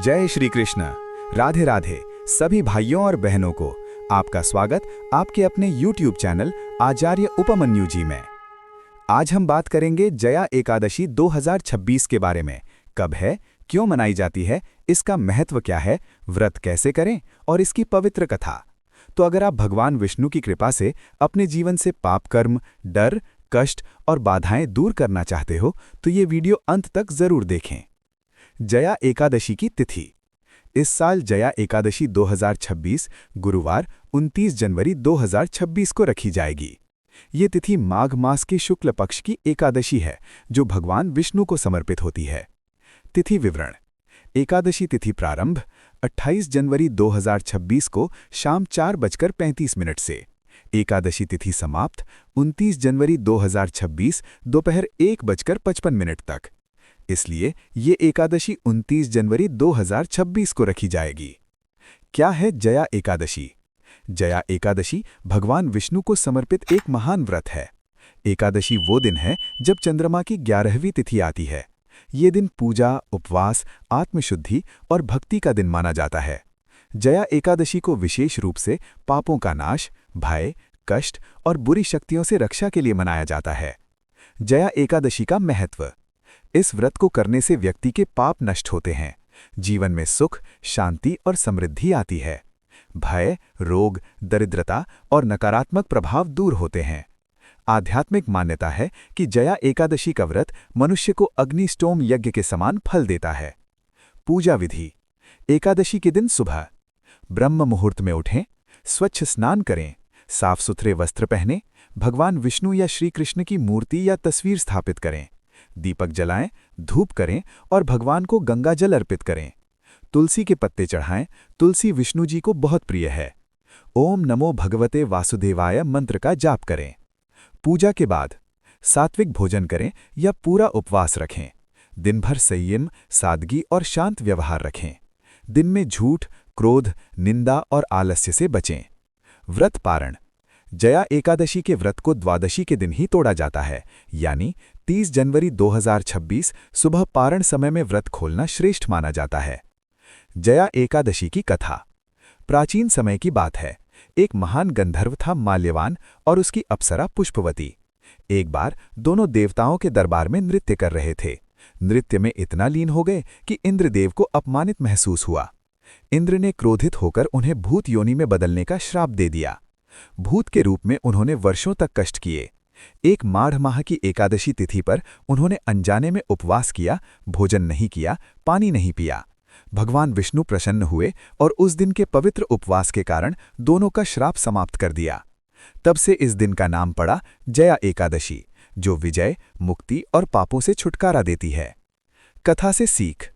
जय श्री कृष्ण। राधे राधे सभी भाइयों और बहनों को आपका स्वागत आपके अपने YouTube चैनल आचार्य उपमन्यु जी में। आज हम बात करेंगे जया एकादशी 2026 के बारे में। कब है, क्यों मनाई जाती है, इसका महत्व क्या है, व्रत कैसे करें और इसकी पवित्र कथा। तो अगर आप भगवान विष्णु की कृपा से अपने जीवन से पाप कर्म, डर, कष्ट और बाधाएं दूर करना चाहते हो तो ये वीडियो अंत तक जरूर देखें। जया एकादशी की तिथि। इस साल जया एकादशी 2026 गुरुवार 29 जनवरी 2026 को रखी जाएगी। ये तिथि माघ मास के शुक्ल पक्ष की एकादशी है जो भगवान विष्णु को समर्पित होती है। तिथि विवरण। एकादशी तिथि प्रारंभ 28 जनवरी 2026 को शाम 4:35 से। एकादशी तिथि समाप्त 29 जनवरी 2026 दोपहर 1:55 तक। इसलिए ये एकादशी 29 जनवरी 2026 को रखी जाएगी। क्या है जया एकादशी? जया एकादशी भगवान विष्णु को समर्पित एक महान व्रत है। एकादशी वो दिन है जब चंद्रमा की 11वीं तिथि आती है। ये दिन पूजा, उपवास, आत्मशुद्धि और भक्ति का दिन माना जाता है। जया एकादशी को विशेष रूप से पापों का नाश, भय, कष्ट और बुरी शक्तियों से रक्षा के लिए मनाया जाता है। जया एकादशी का महत्व। इस व्रत को करने से व्यक्ति के पाप नष्ट होते हैं, जीवन में सुख, शांति और समृद्धि आती है। भय, रोग, दरिद्रता और नकारात्मक प्रभाव दूर होते हैं। आध्यात्मिक मान्यता है कि जया एकादशी का व्रत मनुष्य को अग्निष्टोम यज्ञ के समान फल देता है। पूजा विधि। एकादशी के दिन सुबह ब्रह्म मुहूर्त में उठें, स्वच्छ स्नान करें, साफ सुथरे वस्त्र पहनें, भगवान विष्णु या श्री कृष्ण की मूर्ति या तस्वीर स्थापित करें, दीपक जलाएं, धूप करें और भगवान को गंगा जल अर्पित करें। तुलसी के पत्ते चढ़ाएं, तुलसी विष्णु जी को बहुत प्रिय है। ओम नमो भगवते वासुदेवाय मंत्र का जाप करें। पूजा के बाद सात्विक भोजन करें या पूरा उपवास रखें। दिन भर संयम, सादगी और शांत व्यवहार रखें। दिन में झूठ, क्रोध, निंदा और आलस्य से बचें। व्रत पारण। जया एकादशी के व्रत को द्वादशी के दिन ही तोड़ा जाता है, यानी 30 जनवरी 2026 सुबह पारण समय में व्रत खोलना श्रेष्ठ माना जाता है। जया एकादशी की कथा। प्राचीन समय की बात है। एक महान गंधर्व था माल्यवान और उसकी अप्सरा पुष्पवती। एक बार दोनों देवताओं के दरबार में नृत्य कर रहे थे। नृत्य में इतना लीन हो गए कि इंद्रदेव को अपमानित महसूस हुआ। इंद्र ने क्रोधित होकर उन्हें भूत योनि में बदलने का श्राप दे दिया। भूत के रूप में उन्होंने वर्षों तक कष्ट किए। एक माघ माह की एकादशी तिथि पर उन्होंने अनजाने में उपवास किया, भोजन नहीं किया, पानी नहीं पिया। भगवान विष्णु प्रसन्न हुए और उस दिन के पवित्र उपवास के कारण दोनों का श्राप समाप्त कर दिया। तब से इस दिन का नाम पड़ा जया एकादशी, जो विजय, मुक्ति और पापों से छुटकारा देती है। कथा से सीख।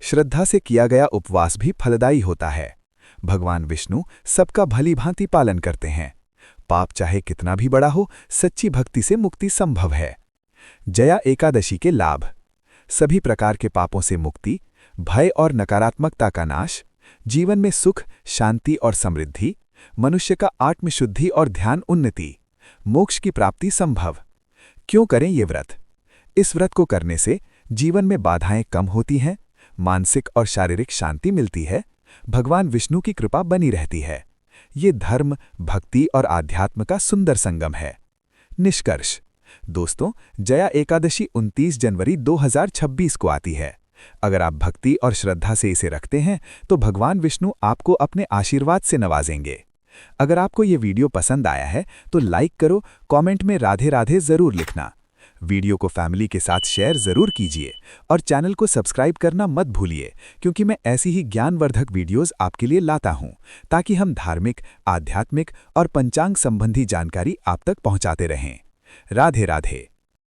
श्रद्धा से किया गया उपवास भी फलदायी होता है। भगवान विष्णु सबका भली भांति पालन करते हैं। पाप चाहे कितना भी बड़ा हो, सच्ची भक्ति से मुक्ति संभव है। जया एकादशी के लाभ। सभी प्रकार के पापों से मुक्ति, भय और नकारात्मकता का नाश, जीवन में सुख, शांति और समृद्धि, मनुष्य का आत्मशुद्धि और ध्यान उन्नति, मोक्ष की प्राप्ति संभव। क्यों करें ये व्रत? इस व्रत को करने से जीवन में बाधाएं कम होती हैं, मानसिक और शारीरिक शांति मिलती है, भगवान विष्णु की कृपा बनी रहती है। ये धर्म, भक्ति और आध्यात्म का सुंदर संगम है। निष्कर्ष। दोस्तों, जया एकादशी 29 जनवरी 2026 को आती है। अगर आप भक्ति और श्रद्धा से इसे रखते हैं तो भगवान विष्णु आपको अपने आशीर्वाद से नवाजेंगे। अगर आपको ये वीडियो पसंद आया है तो लाइक करो, कमेंट में राधे राधे जरूर लिखना। वीडियो को फैमिली के साथ शेयर जरूर कीजिए और चैनल को सब्सक्राइब करना मत भूलिए, क्योंकि मैं ऐसी ही ज्ञानवर्धक वीडियोस आपके लिए लाता हूं ताकि हम धार्मिक, आध्यात्मिक और पंचांग संबंधी जानकारी आप तक पहुंचाते रहें। राधे राधे।